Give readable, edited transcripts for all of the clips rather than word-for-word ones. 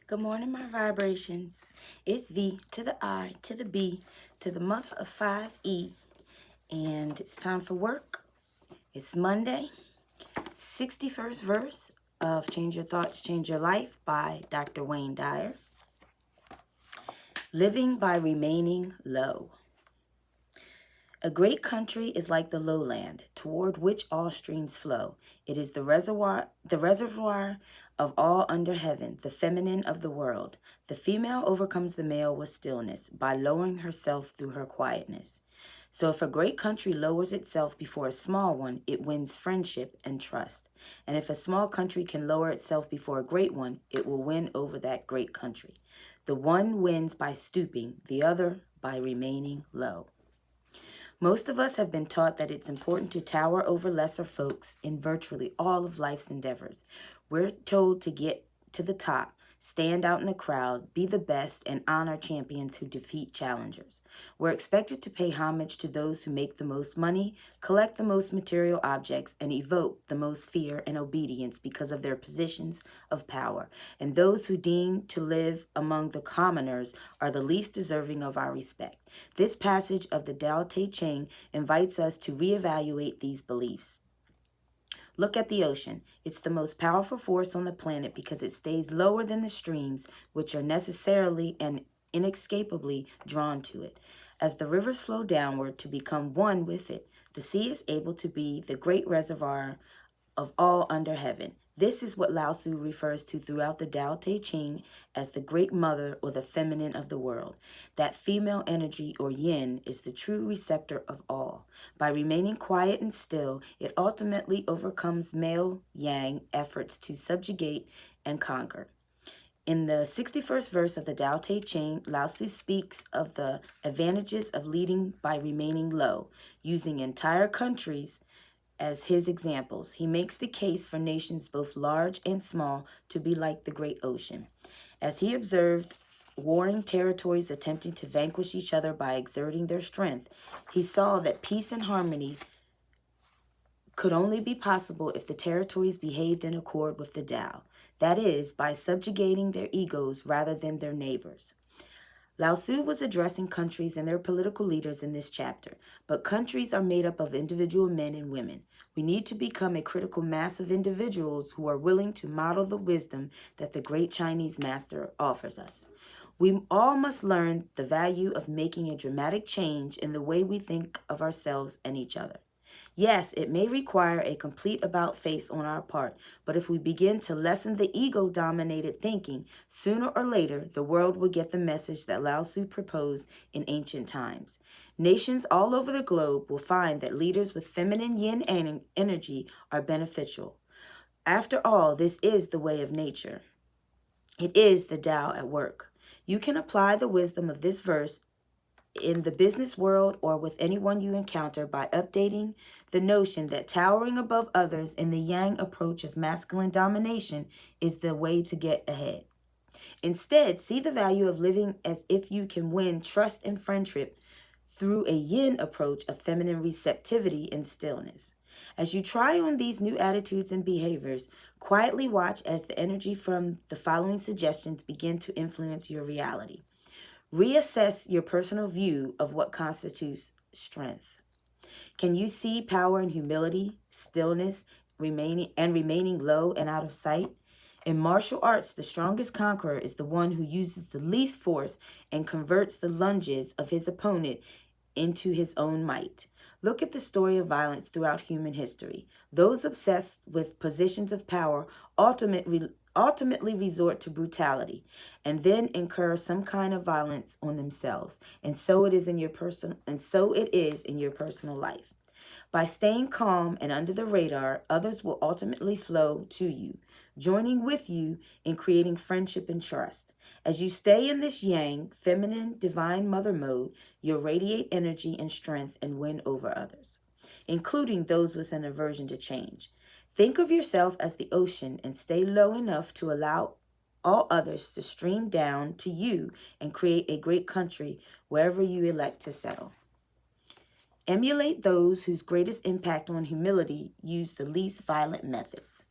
Good morning, my vibrations. It's V to the I to the B to the mother of 5E. And it's time for work. It's Monday, 61st verse of Change Your Thoughts, Change Your Life by Dr. Wayne Dyer. Living by remaining low. A great country is like the lowland, toward which all streams flow. It is the reservoir of all under heaven, the feminine of the world. The female overcomes the male with stillness, by lowering herself through her quietness. So if a great country lowers itself before a small one, it wins friendship and trust. And if a small country can lower itself before a great one, it will win over that great country. The one wins by stooping, the other by remaining low. Most of us have been taught that it's important to tower over lesser folks in virtually all of life's endeavors. We're told to get to the top, stand out in the crowd, be the best, and honor champions who defeat challengers. We're expected to pay homage to those who make the most money, collect the most material objects, and evoke the most fear and obedience because of their positions of power. And those who deem to live among the commoners are the least deserving of our respect. This passage of the Tao Te Ching invites us to reevaluate these beliefs. Look at the ocean. It's the most powerful force on the planet because it stays lower than the streams, which are necessarily and inescapably drawn to it. As the rivers flow downward to become one with it, the sea is able to be the great reservoir of all under heaven. This is what Lao Tzu refers to throughout the Tao Te Ching as the great mother or the feminine of the world. That female energy or yin is the true receptor of all. By remaining quiet and still, it ultimately overcomes male yang efforts to subjugate and conquer. In the 61st verse of the Tao Te Ching, Lao Tzu speaks of the advantages of leading by remaining low, using entire countries as his examples. He makes the case for nations both large and small to be like the great ocean. As he observed warring territories attempting to vanquish each other by exerting their strength, he saw that peace and harmony could only be possible if the territories behaved in accord with the Tao. That is, by subjugating their egos rather than their neighbors. Lao Tzu was addressing countries and their political leaders in this chapter, but countries are made up of individual men and women. We need to become a critical mass of individuals who are willing to model the wisdom that the great Chinese master offers us. We all must learn the value of making a dramatic change in the way we think of ourselves and each other. Yes, it may require a complete about-face on our part, but if we begin to lessen the ego-dominated thinking, sooner or later, the world will get the message that Lao Tzu proposed in ancient times. Nations all over the globe will find that leaders with feminine yin energy are beneficial. After all, this is the way of nature. It is the Tao at work. You can apply the wisdom of this verse in the business world or with anyone you encounter by updating the notion that towering above others in the yang approach of masculine domination is the way to get ahead. Instead, see the value of living as if you can win trust and friendship through a yin approach of feminine receptivity and stillness. As you try on these new attitudes and behaviors, quietly watch as the energy from the following suggestions begin to influence your reality. Reassess your personal view of what constitutes strength. Can you see power in humility, stillness, remaining low and out of sight? In martial arts, the strongest conqueror is the one who uses the least force and converts the lunges of his opponent into his own might. Look at the story of violence throughout human history. Those obsessed with positions of power ultimately resort to brutality and then incur some kind of violence on themselves. And so it is in your personal life. By staying calm and under the radar, others will ultimately flow to you, joining with you in creating friendship and trust. As you stay in this yang, feminine, divine mother mode, you'll radiate energy and strength and win over others, including those with an aversion to change. Think of yourself as the ocean and stay low enough to allow all others to stream down to you and create a great country wherever you elect to settle. Emulate those whose greatest impact on humility use the least violent methods.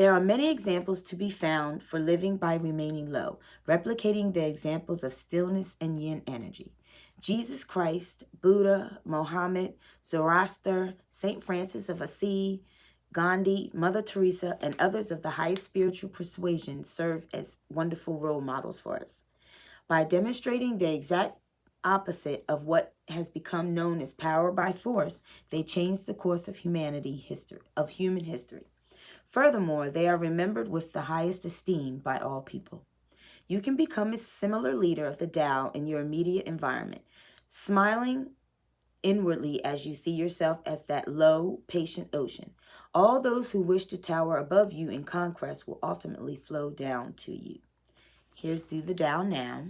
There are many examples to be found for living by remaining low, replicating the examples of stillness and yin energy. Jesus Christ, Buddha, Mohammed, Zoroaster, Saint Francis of Assisi, Gandhi, Mother Teresa, and others of the highest spiritual persuasion serve as wonderful role models for us. By demonstrating the exact opposite of what has become known as power by force, they changed the course of human history. Furthermore, they are remembered with the highest esteem by all people. You can become a similar leader of the Tao in your immediate environment, smiling inwardly as you see yourself as that low, patient ocean. All those who wish to tower above you in conquest will ultimately flow down to you. Here's Do the Tao Now.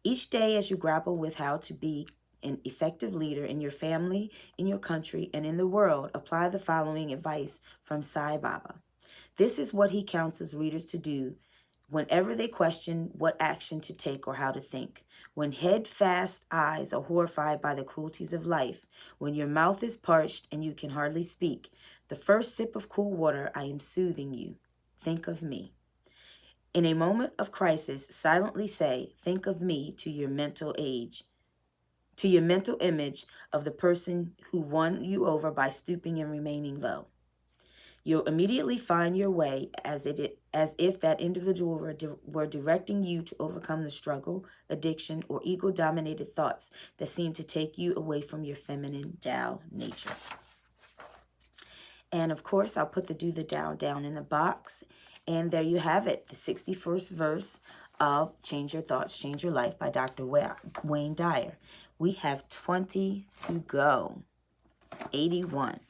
Each day as you grapple with how to be an effective leader in your family, in your country, and in the world, apply the following advice from Sai Baba. This is what he counsels readers to do whenever they question what action to take or how to think. When head-fast eyes are horrified by the cruelties of life, when your mouth is parched and you can hardly speak, the first sip of cool water, I am soothing you. Think of me. In a moment of crisis, silently say, think of me to your mental image of the person who won you over by stooping and remaining low. You'll immediately find your way as if that individual were directing you to overcome the struggle, addiction, or ego-dominated thoughts that seem to take you away from your feminine Tao nature. And of course, I'll put the Do the Tao down in the box. And there you have it, the 61st verse of Change Your Thoughts, Change Your Life by Dr. Wayne Dyer. We have 20 to go, 81.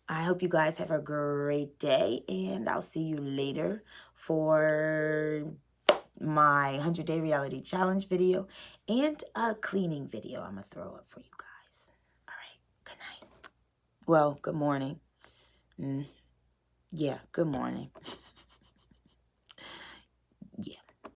I hope you guys have a great day, and I'll see you later for my 100-day reality challenge video and a cleaning video I'm going to throw up for you guys. All right, good night. Well, good morning. Yeah, good morning.